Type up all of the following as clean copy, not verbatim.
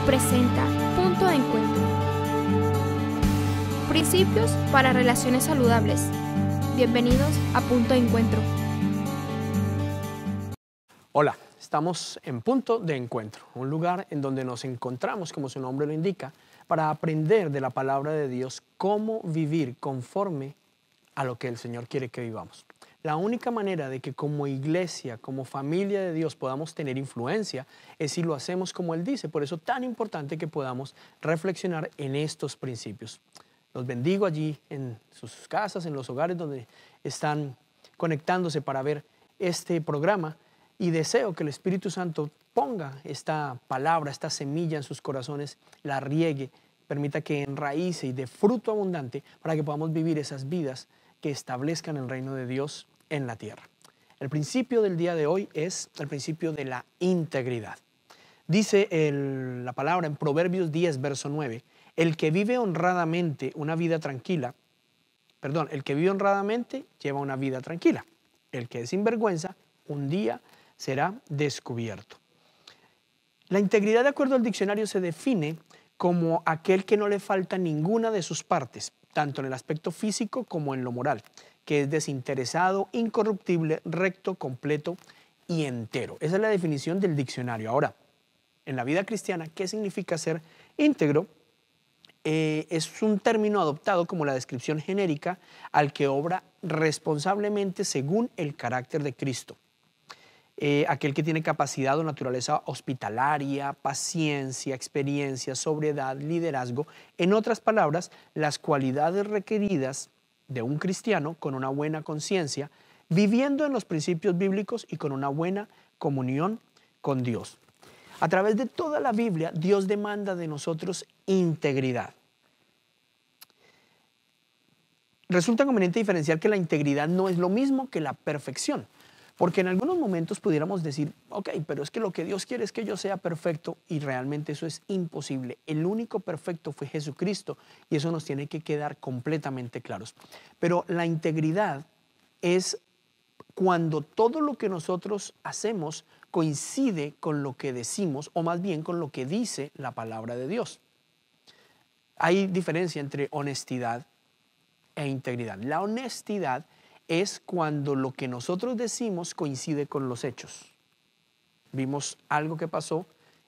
presenta Punto de Encuentro. Principios para relaciones saludables. Bienvenidos a Punto de Encuentro. Hola, estamos en Punto de Encuentro, un lugar en donde nos encontramos, como su nombre lo indica, para aprender de la palabra de Dios cómo vivir conforme a lo que el Señor quiere que vivamos. La única manera de que como iglesia, como familia de Dios podamos tener influencia es si lo hacemos como Él dice. Por eso es tan importante que podamos reflexionar en estos principios. Los bendigo allí en sus casas, en los hogares donde están conectándose para ver este programa y deseo que el Espíritu Santo ponga esta palabra, esta semilla en sus corazones, la riegue, permita que enraíce y dé fruto abundante para que podamos vivir esas vidas que establezcan el reino de Dios en la tierra. El principio del día de hoy es el principio de la integridad. Dice la palabra en Proverbios 10, verso 9, el que vive honradamente lleva una vida tranquila. El que es sinvergüenza, un día será descubierto. La integridad, de acuerdo al diccionario, se define como aquel que no le falta ninguna de sus partes, tanto en el aspecto físico como en lo moral, que es desinteresado, incorruptible, recto, completo y entero. Esa es la definición del diccionario. Ahora, en la vida cristiana, ¿qué significa ser íntegro? Es un término adoptado como la descripción genérica al que obra responsablemente según el carácter de Cristo. Aquel que tiene capacidad o naturaleza hospitalaria, paciencia, experiencia, sobriedad, liderazgo. En otras palabras, las cualidades requeridas de un cristiano con una buena conciencia, viviendo en los principios bíblicos y con una buena comunión con Dios. A través de toda la Biblia, Dios demanda de nosotros integridad. Resulta conveniente diferenciar que la integridad no es lo mismo que la perfección. Porque en algunos momentos pudiéramos decir, ok, pero es que lo que Dios quiere es que yo sea perfecto y realmente eso es imposible. El único perfecto fue Jesucristo y eso nos tiene que quedar completamente claros. Pero la integridad es cuando todo lo que nosotros hacemos coincide con lo que decimos o más bien con lo que dice la palabra de Dios. Hay diferencia entre honestidad e integridad. La honestidad es cuando lo que nosotros decimos coincide con los hechos. Vimos algo que pasó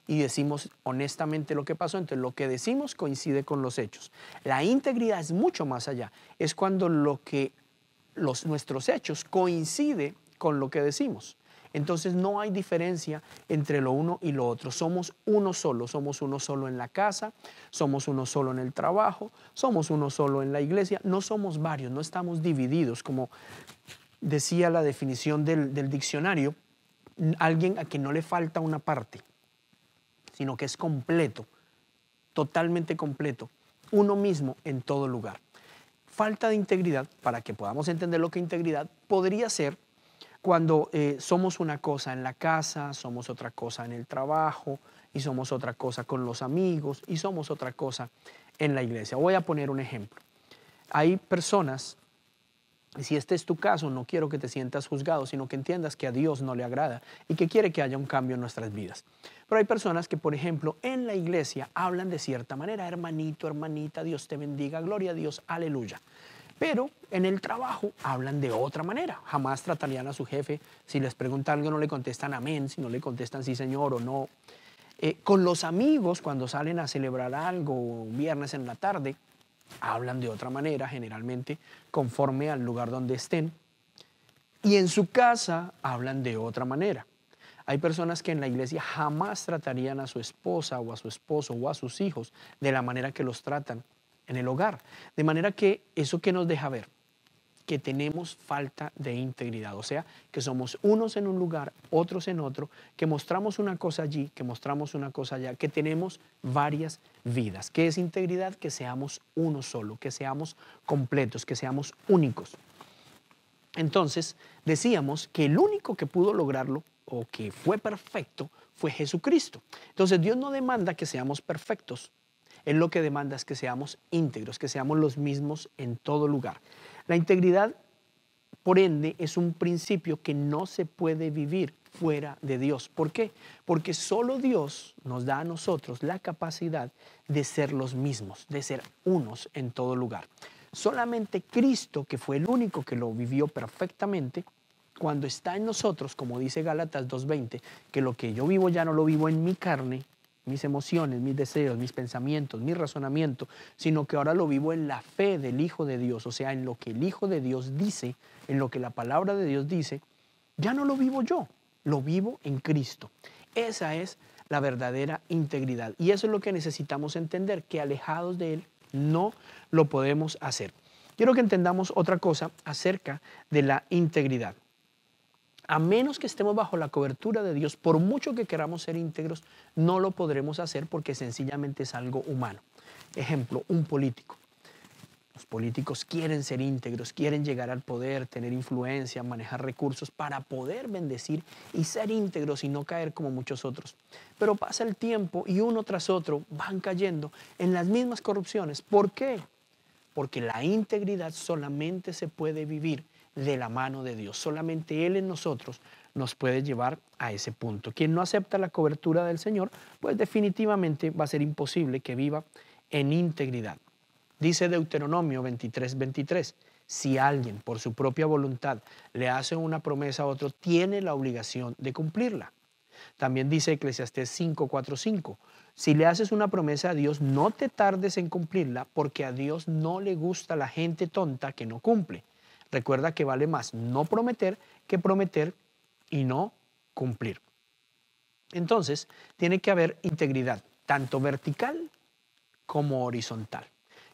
y decimos honestamente lo que pasó, entonces lo que decimos coincide con los hechos. La integridad es mucho más allá, es cuando nuestros hechos coinciden con lo que decimos. Entonces no hay diferencia entre lo uno y lo otro. Somos uno solo en la casa, somos uno solo en el trabajo, somos uno solo en la iglesia. No somos varios, no estamos divididos, como decía la definición del diccionario, alguien a quien no le falta una parte, sino que es completo, totalmente completo, uno mismo en todo lugar. Falta de integridad, para que podamos entender lo que integridad podría ser, cuando somos una cosa en la casa, somos otra cosa en el trabajo y somos otra cosa con los amigos y somos otra cosa en la iglesia. Voy a poner un ejemplo. Hay personas, si este es tu caso, no quiero que te sientas juzgado, sino que entiendas que a Dios no le agrada y que quiere que haya un cambio en nuestras vidas. Pero hay personas que, por ejemplo, en la iglesia hablan de cierta manera, hermanito, hermanita, Dios te bendiga, gloria a Dios, aleluya. Pero en el trabajo hablan de otra manera. Jamás tratarían a su jefe. Si les pregunta algo no le contestan amén, si no le contestan sí señor o no. Con los amigos, cuando salen a celebrar algo un viernes en la tarde, hablan de otra manera, generalmente conforme al lugar donde estén. Y en su casa hablan de otra manera. Hay personas que en la iglesia jamás tratarían a su esposa o a su esposo o a sus hijos de la manera que los tratan en el hogar. De manera que eso que nos deja ver, que tenemos falta de integridad, o sea, que somos unos en un lugar, otros en otro, que mostramos una cosa allí, que mostramos una cosa allá, que tenemos varias vidas. ¿Qué es integridad? Que seamos uno solo, que seamos completos, que seamos únicos. Entonces, decíamos que el único que pudo lograrlo o que fue perfecto fue Jesucristo. Entonces, Dios no demanda que seamos perfectos. Él lo que demanda es que seamos íntegros, que seamos los mismos en todo lugar. La integridad, por ende, es un principio que no se puede vivir fuera de Dios. ¿Por qué? Porque solo Dios nos da a nosotros la capacidad de ser los mismos, de ser unos en todo lugar. Solamente Cristo, que fue el único que lo vivió perfectamente, cuando está en nosotros, como dice Gálatas 2:20, que lo que yo vivo ya no lo vivo en mi carne, mis emociones, mis deseos, mis pensamientos, mi razonamiento, sino que ahora lo vivo en la fe del Hijo de Dios, o sea, en lo que el Hijo de Dios dice, en lo que la palabra de Dios dice, ya no lo vivo yo, lo vivo en Cristo. Esa es la verdadera integridad y eso es lo que necesitamos entender, que alejados de Él no lo podemos hacer. Quiero que entendamos otra cosa acerca de la integridad. A menos que estemos bajo la cobertura de Dios, por mucho que queramos ser íntegros, no lo podremos hacer porque sencillamente es algo humano. Ejemplo, un político. Los políticos quieren ser íntegros, quieren llegar al poder, tener influencia, manejar recursos para poder bendecir y ser íntegros y no caer como muchos otros. Pero pasa el tiempo y uno tras otro van cayendo en las mismas corrupciones. ¿Por qué? Porque la integridad solamente se puede vivir de la mano de Dios. Solamente Él en nosotros nos puede llevar a ese punto. Quien no acepta la cobertura del Señor, pues definitivamente va a ser imposible que viva en integridad. Dice Deuteronomio 23:23, si alguien por su propia voluntad le hace una promesa a otro, tiene la obligación de cumplirla. También dice Eclesiastés 5:4-5, si le haces una promesa a Dios, no te tardes en cumplirla, porque a Dios no le gusta la gente tonta que no cumple. Recuerda que vale más no prometer que prometer y no cumplir. Entonces, tiene que haber integridad, tanto vertical como horizontal.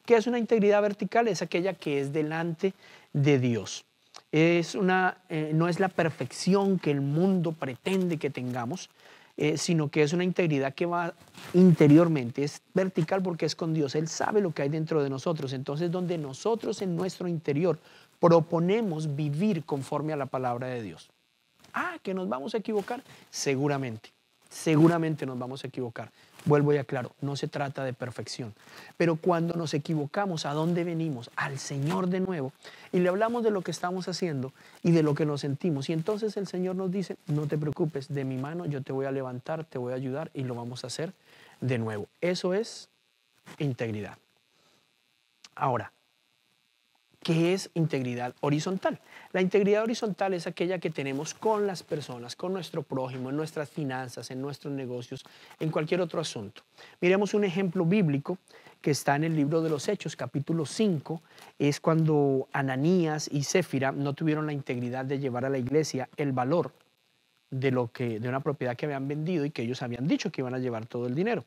¿Qué es una integridad vertical? Es aquella que es delante de Dios. No es la perfección que el mundo pretende que tengamos, sino que es una integridad que va interiormente. Es vertical porque es con Dios. Él sabe lo que hay dentro de nosotros. Entonces, donde nosotros en nuestro interior proponemos vivir conforme a la palabra de Dios. ¿Que nos vamos a equivocar? Seguramente nos vamos a equivocar. Vuelvo y aclaro, no se trata de perfección. Pero cuando nos equivocamos, ¿a dónde venimos? Al Señor de nuevo. Y le hablamos de lo que estamos haciendo y de lo que nos sentimos. Y entonces el Señor nos dice, no te preocupes, de mi mano yo te voy a levantar, te voy a ayudar y lo vamos a hacer de nuevo. Eso es integridad. Ahora, ¿qué es integridad horizontal? La integridad horizontal es aquella que tenemos con las personas, con nuestro prójimo, en nuestras finanzas, en nuestros negocios, en cualquier otro asunto. Miremos un ejemplo bíblico que está en el libro de los Hechos, capítulo 5, es cuando Ananías y Céfira no tuvieron la integridad de llevar a la iglesia el valor de una propiedad que habían vendido y que ellos habían dicho que iban a llevar todo el dinero.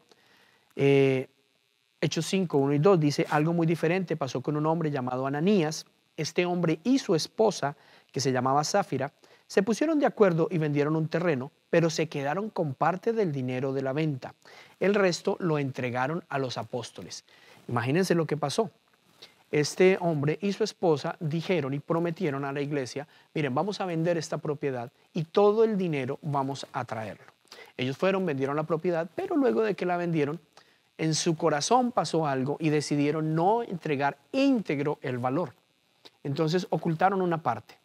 Hechos 5, 1 y 2 dice, algo muy diferente pasó con un hombre llamado Ananías. Este hombre y su esposa, que se llamaba Safira, se pusieron de acuerdo y vendieron un terreno, pero se quedaron con parte del dinero de la venta. El resto lo entregaron a los apóstoles. Imagínense lo que pasó. Este hombre y su esposa dijeron y prometieron a la iglesia, miren, vamos a vender esta propiedad y todo el dinero vamos a traerlo. Ellos fueron, vendieron la propiedad, pero luego de que la vendieron, en su corazón pasó algo y decidieron no entregar íntegro el valor. Entonces ocultaron una parte.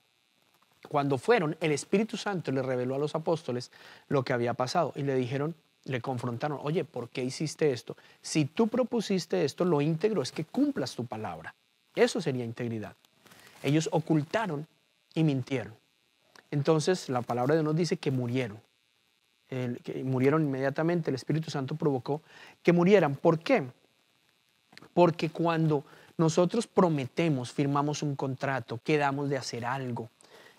Cuando fueron, el Espíritu Santo le reveló a los apóstoles lo que había pasado y le dijeron, le confrontaron, oye, ¿por qué hiciste esto? Si tú propusiste esto, lo íntegro es que cumplas tu palabra. Eso sería integridad. Ellos ocultaron y mintieron. Entonces la palabra de Dios nos dice que murieron. Que murieron inmediatamente, el Espíritu Santo provocó que murieran. ¿Por qué? Porque cuando nosotros prometemos, firmamos un contrato, quedamos de hacer algo,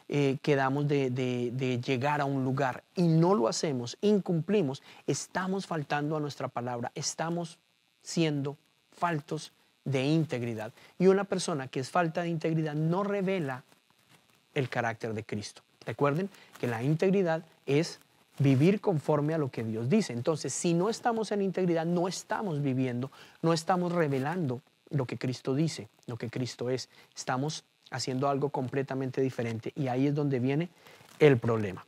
quedamos de llegar a un lugar y no lo hacemos, incumplimos, estamos faltando a nuestra palabra, estamos siendo faltos de integridad. Y una persona que es falta de integridad no revela el carácter de Cristo. Recuerden que la integridad es vivir conforme a lo que Dios dice. Entonces, si no estamos en integridad, no estamos viviendo, no estamos revelando lo que Cristo dice, lo que Cristo es. Estamos haciendo algo completamente diferente y ahí es donde viene el problema.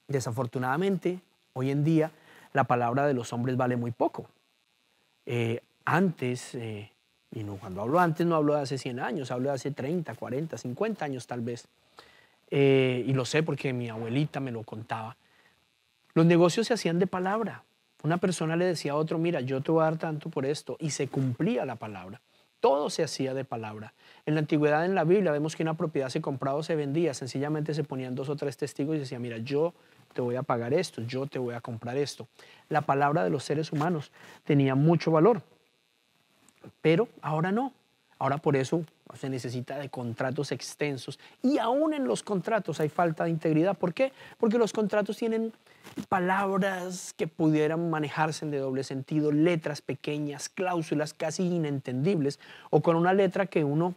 Desafortunadamente, hoy en día, la palabra de los hombres vale muy poco. Antes, y no, cuando hablo antes no hablo de hace 100 años, hablo de hace 30, 40, 50 años tal vez. y lo sé porque mi abuelita me lo contaba. Los negocios se hacían de palabra. Una persona le decía a otro, mira, yo te voy a dar tanto por esto, y se cumplía la palabra. Todo se hacía de palabra. En la antigüedad, en la Biblia, vemos que una propiedad se compraba o se vendía, sencillamente se ponían 2 o 3 testigos y decía, mira, yo te voy a pagar esto, yo te voy a comprar esto. La palabra de los seres humanos tenía mucho valor, pero ahora no. Ahora por eso se necesita de contratos extensos, y aún en los contratos hay falta de integridad. ¿Por qué? Porque los contratos tienen palabras que pudieran manejarse de doble sentido, letras pequeñas, cláusulas casi inentendibles, o con una letra que uno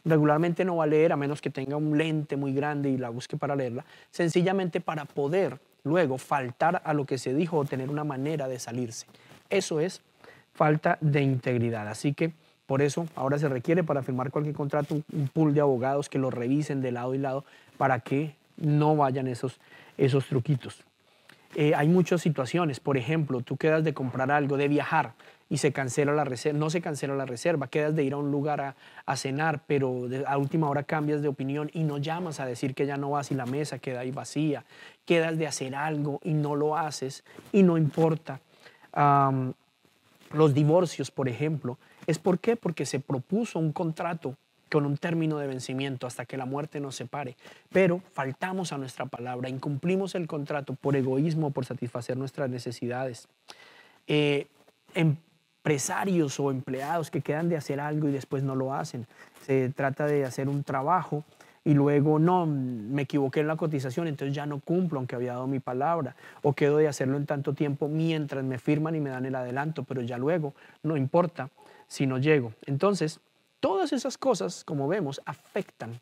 regularmente no va a leer a menos que tenga un lente muy grande y la busque para leerla, sencillamente para poder luego faltar a lo que se dijo o tener una manera de salirse. Eso es falta de integridad. Así que por eso ahora se requiere para firmar cualquier contrato un pool de abogados que lo revisen de lado y lado para que no vayan esos truquitos. Hay muchas situaciones, por ejemplo, tú quedas de comprar algo, de viajar, y se cancela la reserva, no se cancela la reserva, quedas de ir a un lugar a cenar, pero a última hora cambias de opinión y no llamas a decir que ya no vas y la mesa queda ahí vacía, quedas de hacer algo y no lo haces y no importa. Los divorcios, por ejemplo, ¿es por qué? Porque se propuso un contrato con un término de vencimiento hasta que la muerte nos separe, pero faltamos a nuestra palabra, incumplimos el contrato por egoísmo, por satisfacer nuestras necesidades. Empresarios o empleados que quedan de hacer algo y después no lo hacen. Se trata de hacer un trabajo y luego no, me equivoqué en la cotización, entonces ya no cumplo aunque había dado mi palabra, o quedo de hacerlo en tanto tiempo mientras me firman y me dan el adelanto, pero ya luego no importa si no llego. Entonces, todas esas cosas, como vemos, afectan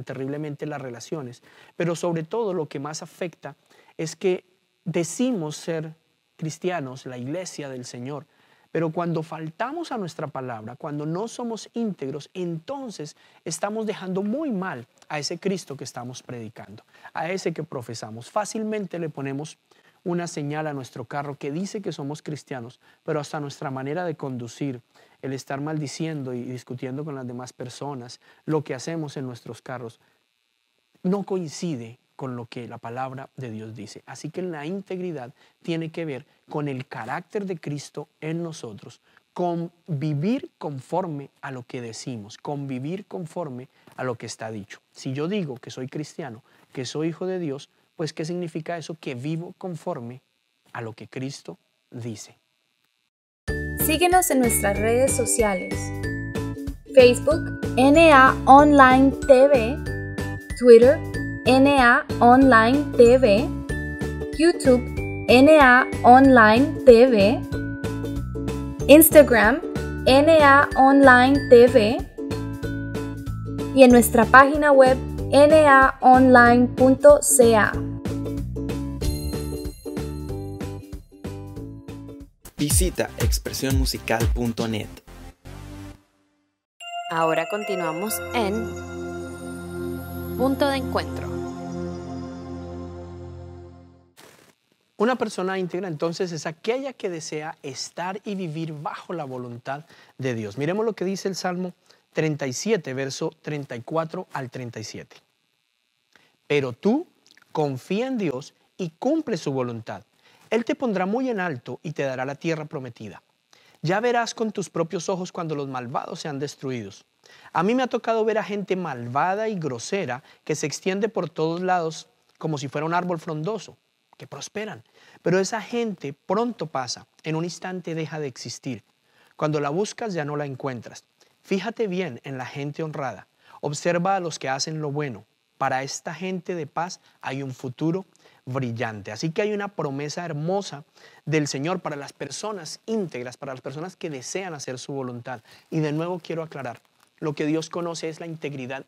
terriblemente las relaciones, pero sobre todo lo que más afecta es que decimos ser cristianos, la iglesia del Señor, pero cuando faltamos a nuestra palabra, cuando no somos íntegros, entonces estamos dejando muy mal a ese Cristo que estamos predicando, a ese que profesamos. Fácilmente le ponemos una señal a nuestro carro que dice que somos cristianos, pero hasta nuestra manera de conducir, el estar maldiciendo y discutiendo con las demás personas, lo que hacemos en nuestros carros, no coincide con lo que la palabra de Dios dice. Así que la integridad tiene que ver con el carácter de Cristo en nosotros, con vivir conforme a lo que decimos, con vivir conforme a lo que está dicho. Si yo digo que soy cristiano, que soy hijo de Dios, pues ¿qué significa eso? Que vivo conforme a lo que Cristo dice. Síguenos en nuestras redes sociales: Facebook, NA Online TV, Twitter, NA Online TV, YouTube, NA Online TV, Instagram, NA Online TV, y en nuestra página web naonline.ca. Visita expresionmusical.net. Ahora continuamos en Punto de Encuentro. Una persona íntegra entonces es aquella que desea estar y vivir bajo la voluntad de Dios. Miremos lo que dice el Salmo 37, verso 34 al 37. Pero tú confía en Dios y cumple su voluntad. Él te pondrá muy en alto y te dará la tierra prometida. Ya verás con tus propios ojos cuando los malvados sean destruidos. A mí me ha tocado ver a gente malvada y grosera que se extiende por todos lados como si fuera un árbol frondoso, que prosperan. Pero esa gente pronto pasa, en un instante deja de existir. Cuando la buscas ya no la encuentras. Fíjate bien en la gente honrada. Observa a los que hacen lo bueno. Para esta gente de paz hay un futuro brillante. Así que hay una promesa hermosa del Señor para las personas íntegras, para las personas que desean hacer su voluntad. Y de nuevo quiero aclarar, lo que Dios conoce es la integridad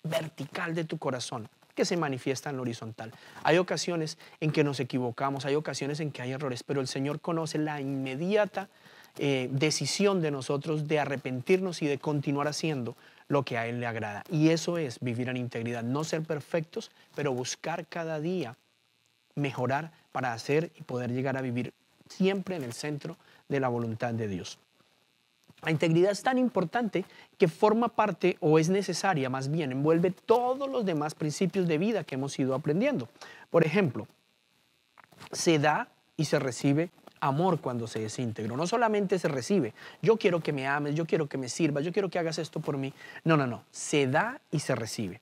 vertical de tu corazón, que se manifiesta en lo horizontal. Hay ocasiones en que nos equivocamos, hay ocasiones en que hay errores, pero el Señor conoce la inmediata decisión de nosotros de arrepentirnos y de continuar haciendo lo que a Él le agrada. Y eso es vivir en integridad, no ser perfectos, pero buscar cada día mejorar para hacer y poder llegar a vivir siempre en el centro de la voluntad de Dios. La integridad es tan importante que forma parte, o es necesaria más bien, envuelve todos los demás principios de vida que hemos ido aprendiendo. Por ejemplo, se da y se recibe amor cuando se es íntegro. No solamente se recibe, yo quiero que me ames, yo quiero que me sirvas, yo quiero que hagas esto por mí. No, no, no, se da y se recibe.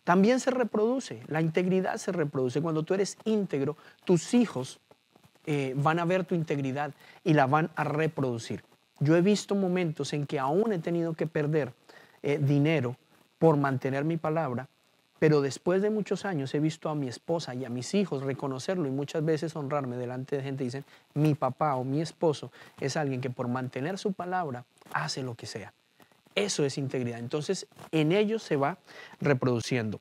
También se reproduce, la integridad se reproduce. Cuando tú eres íntegro, tus hijos van a ver tu integridad y la van a reproducir. Yo he visto momentos en que aún he tenido que perder dinero por mantener mi palabra, pero después de muchos años he visto a mi esposa y a mis hijos reconocerlo y muchas veces honrarme delante de gente. Dicen, mi papá o mi esposo es alguien que por mantener su palabra hace lo que sea. Eso es integridad. Entonces, en ellos se va reproduciendo.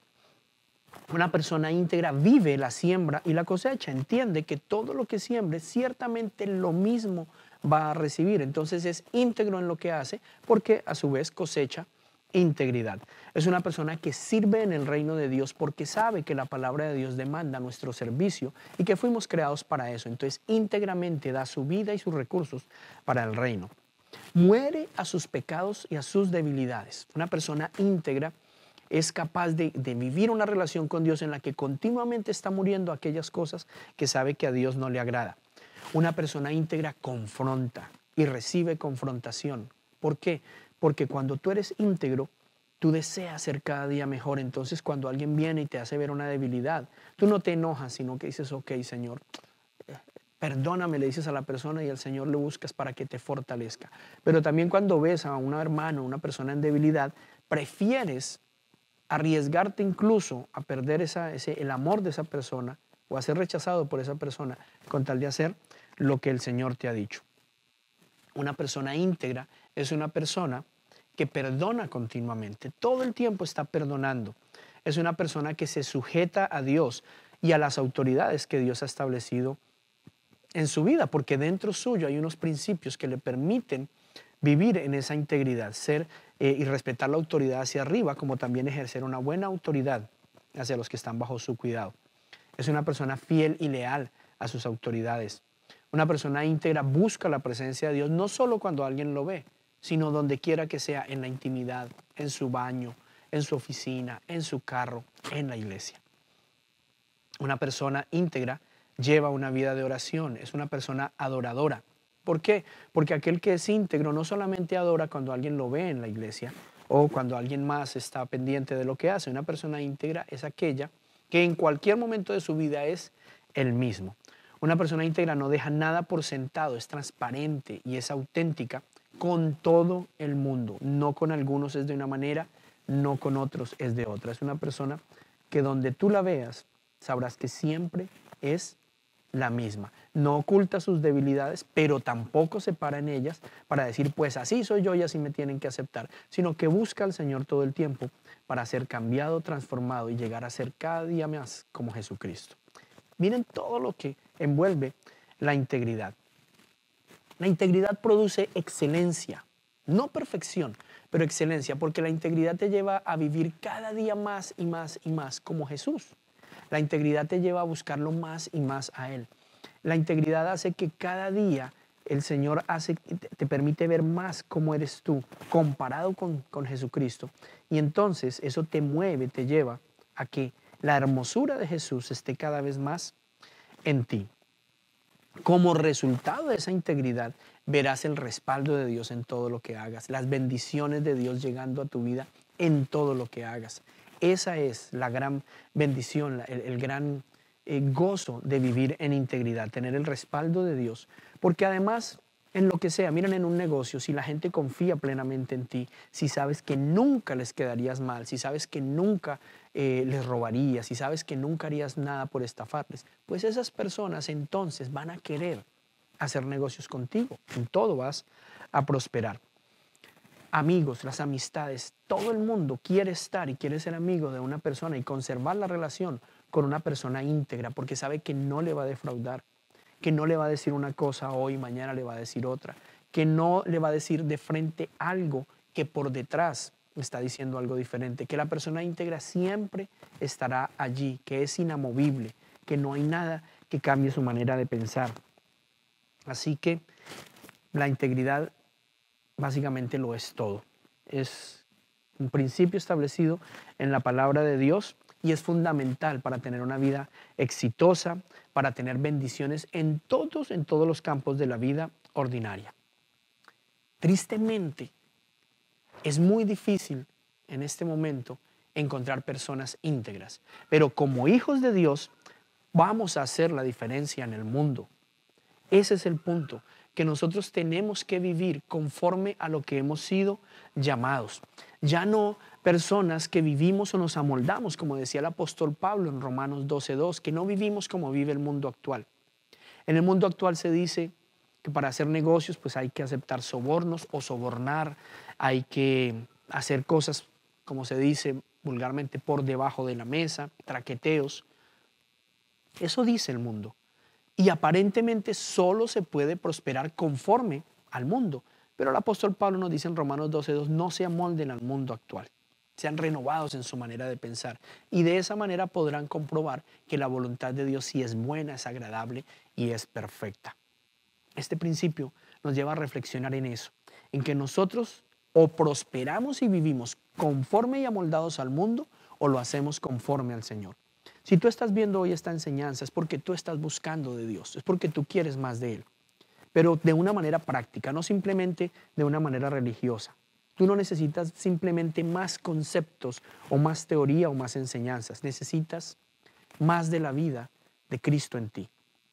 Una persona íntegra vive la siembra y la cosecha. Entiende que todo lo que siembre ciertamente lo mismo va a recibir. Entonces es íntegro en lo que hace porque a su vez cosecha integridad. Es una persona que sirve en el reino de Dios porque sabe que la palabra de Dios demanda nuestro servicio y que fuimos creados para eso. Entonces íntegramente da su vida y sus recursos para el reino. Muere a sus pecados y a sus debilidades. Una persona íntegra es capaz de vivir una relación con Dios en la que continuamente está muriendo aquellas cosas que sabe que a Dios no le agrada. Una persona íntegra confronta y recibe confrontación. ¿Por qué? Porque cuando tú eres íntegro, tú deseas ser cada día mejor. Entonces, cuando alguien viene y te hace ver una debilidad, tú no te enojas, sino que dices, ok, Señor, perdóname, le dices a la persona y al Señor le buscas para que te fortalezca. Pero también cuando ves a un hermano, una persona en debilidad, prefieres arriesgarte incluso a perder el amor de esa persona o a ser rechazado por esa persona con tal de hacer lo que el Señor te ha dicho. Una persona íntegra es una persona que perdona continuamente, todo el tiempo está perdonando. Es una persona que se sujeta a Dios y a las autoridades que Dios ha establecido en su vida, porque dentro suyo hay unos principios que le permiten vivir en esa integridad, ser y respetar la autoridad hacia arriba, como también ejercer una buena autoridad hacia los que están bajo su cuidado. Es una persona fiel y leal a sus autoridades. Una persona íntegra busca la presencia de Dios no solo cuando alguien lo ve, sino donde quiera que sea, en la intimidad, en su baño, en su oficina, en su carro, en la iglesia. Una persona íntegra lleva una vida de oración, es una persona adoradora. ¿Por qué? Porque aquel que es íntegro no solamente adora cuando alguien lo ve en la iglesia o cuando alguien más está pendiente de lo que hace. Una persona íntegra es aquella que en cualquier momento de su vida es el mismo. Una persona íntegra no deja nada por sentado, es transparente y es auténtica con todo el mundo. No con algunos es de una manera, no con otros es de otra. Es una persona que donde tú la veas sabrás que siempre es la misma. No oculta sus debilidades, pero tampoco se para en ellas para decir, pues así soy yo y así me tienen que aceptar, sino que busca al Señor todo el tiempo para ser cambiado, transformado y llegar a ser cada día más como Jesucristo. Miren todo lo que envuelve la integridad. La integridad produce excelencia, no perfección, pero excelencia, porque la integridad te lleva a vivir cada día más y más y más como Jesús. La integridad te lleva a buscarlo más y más a Él. La integridad hace que cada día el Señor te permite ver más cómo eres tú comparado con Jesucristo. Y entonces eso te mueve, te lleva a que la hermosura de Jesús esté cada vez más en ti. Como resultado de esa integridad, verás el respaldo de Dios en todo lo que hagas, las bendiciones de Dios llegando a tu vida en todo lo que hagas. Esa es la gran bendición, el gran gozo de vivir en integridad, tener el respaldo de Dios. Porque además, en lo que sea, miren, en un negocio, si la gente confía plenamente en ti, si sabes que nunca les quedarías mal, si sabes que nunca les robarías, si sabes que nunca harías nada por estafarles, pues esas personas entonces van a querer hacer negocios contigo. En todo vas a prosperar. Amigos, las amistades, todo el mundo quiere estar y quiere ser amigo de una persona y conservar la relación con una persona íntegra porque sabe que no le va a defraudar, que no le va a decir una cosa hoy, mañana le va a decir otra, que no le va a decir de frente algo que por detrás está diciendo algo diferente, que la persona íntegra siempre estará allí, que es inamovible, que no hay nada que cambie su manera de pensar. Así que la integridad básicamente lo es todo. Es un principio establecido en la palabra de Dios y es fundamental para tener una vida exitosa, para tener bendiciones en todos los campos de la vida ordinaria. Tristemente, es muy difícil en este momento encontrar personas íntegras, pero como hijos de Dios vamos a hacer la diferencia en el mundo. Ese es el punto, que nosotros tenemos que vivir conforme a lo que hemos sido llamados. Ya no personas que vivimos o nos amoldamos, como decía el apóstol Pablo en Romanos 12:2, que no vivimos como vive el mundo actual. En el mundo actual se dice que para hacer negocios pues hay que aceptar sobornos o sobornar, hay que hacer cosas, como se dice vulgarmente, por debajo de la mesa, traqueteos. Eso dice el mundo. Y aparentemente solo se puede prosperar conforme al mundo. Pero el apóstol Pablo nos dice en Romanos 12:2, no se amolden al mundo actual, sean renovados en su manera de pensar. Y de esa manera podrán comprobar que la voluntad de Dios sí es buena, es agradable y es perfecta. Este principio nos lleva a reflexionar en eso, en que nosotros o prosperamos y vivimos conforme y amoldados al mundo o lo hacemos conforme al Señor. Si tú estás viendo hoy esta enseñanza es porque tú estás buscando de Dios, es porque tú quieres más de Él, pero de una manera práctica, no simplemente de una manera religiosa. Tú no necesitas simplemente más conceptos o más teoría o más enseñanzas, necesitas más de la vida de Cristo en ti,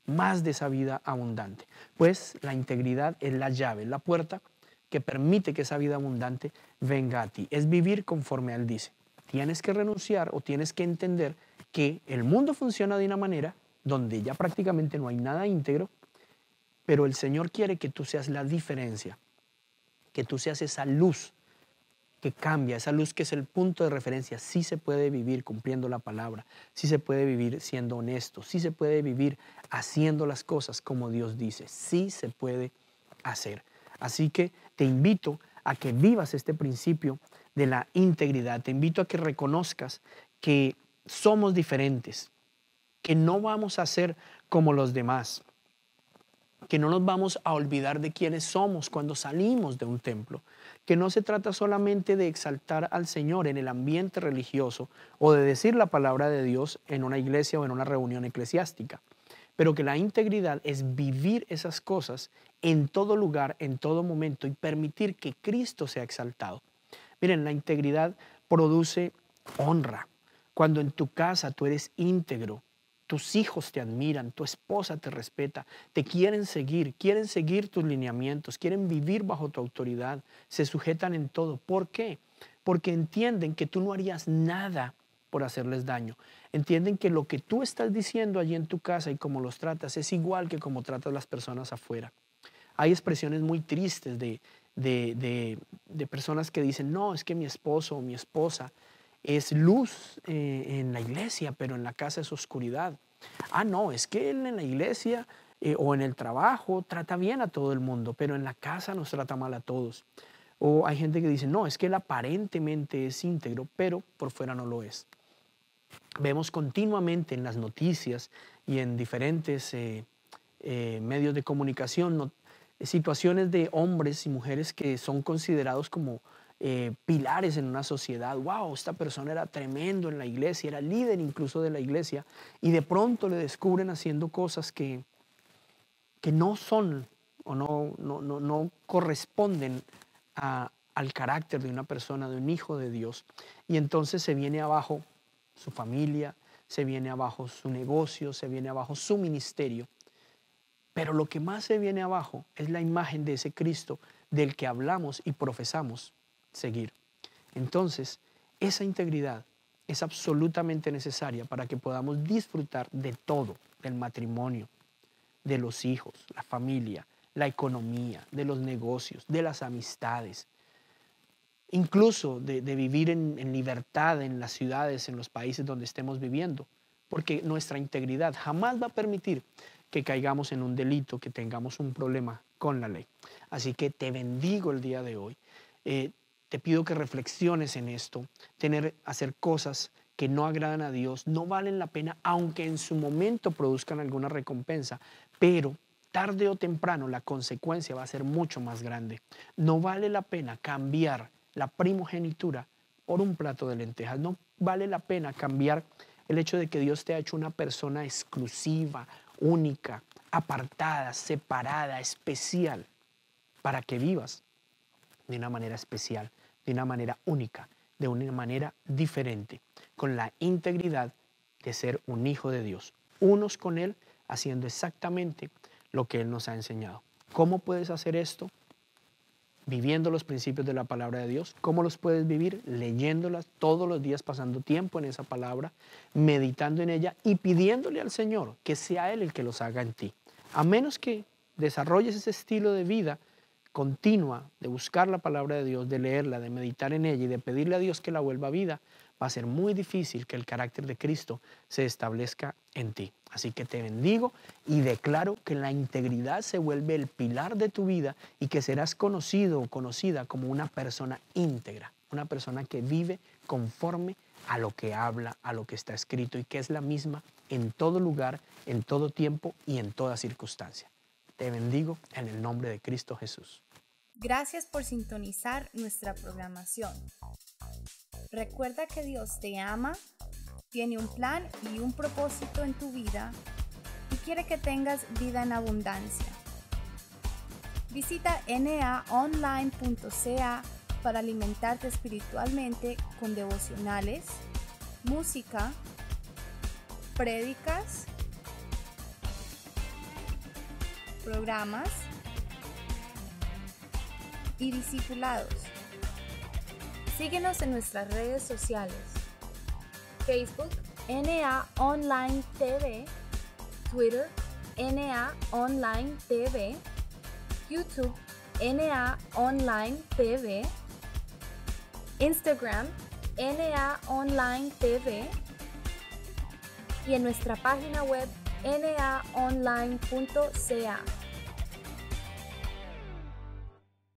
más de esa vida abundante. Pues la integridad es la llave, la puerta que permite que esa vida abundante venga a ti. Es vivir conforme a Él dice. Tienes que renunciar o tienes que entender que el mundo funciona de una manera donde ya prácticamente no hay nada íntegro, pero el Señor quiere que tú seas la diferencia, que tú seas esa luz que cambia, esa luz que es el punto de referencia. Sí se puede vivir cumpliendo la palabra, sí se puede vivir siendo honesto, sí se puede vivir haciendo las cosas como Dios dice, sí se puede hacer. Así que te invito a que vivas este principio de la integridad, te invito a que reconozcas que somos diferentes, que no vamos a ser como los demás, que no nos vamos a olvidar de quiénes somos cuando salimos de un templo, que no se trata solamente de exaltar al Señor en el ambiente religioso o de decir la palabra de Dios en una iglesia o en una reunión eclesiástica, pero que la integridad es vivir esas cosas en todo lugar, en todo momento y permitir que Cristo sea exaltado. Miren, la integridad produce honra. Cuando en tu casa tú eres íntegro, tus hijos te admiran, tu esposa te respeta, te quieren seguir tus lineamientos, quieren vivir bajo tu autoridad, se sujetan en todo. ¿Por qué? Porque entienden que tú no harías nada por hacerles daño. Entienden que lo que tú estás diciendo allí en tu casa y cómo los tratas es igual que como tratas las personas afuera. Hay expresiones muy tristes de personas que dicen, no, es que mi esposo o mi esposa es luz en la iglesia, pero en la casa es oscuridad. Ah, no, es que él en la iglesia o en el trabajo trata bien a todo el mundo, pero en la casa nos trata mal a todos. O hay gente que dice, no, es que él aparentemente es íntegro, pero por fuera no lo es. Vemos continuamente en las noticias y en diferentes medios de comunicación situaciones de hombres y mujeres que son considerados como pilares en una sociedad. Wow, esta persona era tremendo en la iglesia, era líder incluso de la iglesia, y de pronto le descubren haciendo cosas que no son o no corresponden al carácter de una persona, de un hijo de Dios. Y entonces se viene abajo su familia, se viene abajo su negocio, se viene abajo su ministerio. Pero lo que más se viene abajo es la imagen de ese Cristo del que hablamos y profesamos seguir. Entonces, esa integridad es absolutamente necesaria para que podamos disfrutar de todo, del matrimonio, de los hijos, la familia, la economía, de los negocios, de las amistades, incluso de vivir en libertad en las ciudades, en los países donde estemos viviendo, porque nuestra integridad jamás va a permitir que caigamos en un delito, que tengamos un problema con la ley. Así que te bendigo el día de hoy. Te pido que reflexiones en esto. Hacer cosas que no agradan a Dios no valen la pena, aunque en su momento produzcan alguna recompensa, pero tarde o temprano la consecuencia va a ser mucho más grande. No vale la pena cambiar la primogenitura por un plato de lentejas. No vale la pena cambiar el hecho de que Dios te ha hecho una persona exclusiva, única, apartada, separada, especial, para que vivas de una manera especial, de una manera única, de una manera diferente, con la integridad de ser un hijo de Dios, unos con Él, haciendo exactamente lo que Él nos ha enseñado. ¿Cómo puedes hacer esto? Viviendo los principios de la palabra de Dios. ¿Cómo los puedes vivir? Leyéndolas todos los días, pasando tiempo en esa palabra, meditando en ella y pidiéndole al Señor que sea Él el que los haga en ti. A menos que desarrolles ese estilo de vida continua, de buscar la palabra de Dios, de leerla, de meditar en ella y de pedirle a Dios que la vuelva a vida, va a ser muy difícil que el carácter de Cristo se establezca en ti. Así que te bendigo y declaro que la integridad se vuelve el pilar de tu vida y que serás conocido o conocida como una persona íntegra, una persona que vive conforme a lo que habla, a lo que está escrito y que es la misma en todo lugar, en todo tiempo y en toda circunstancia. Te bendigo en el nombre de Cristo Jesús. Gracias por sintonizar nuestra programación. Recuerda que Dios te ama, tiene un plan y un propósito en tu vida y quiere que tengas vida en abundancia. Visita naonline.ca para alimentarte espiritualmente con devocionales, música, prédicas, programas y discipulados. Síguenos en nuestras redes sociales: Facebook, NA Online TV, Twitter, NA Online TV, YouTube, NA Online TV, Instagram, NA Online TV y en nuestra página web naonline.ca.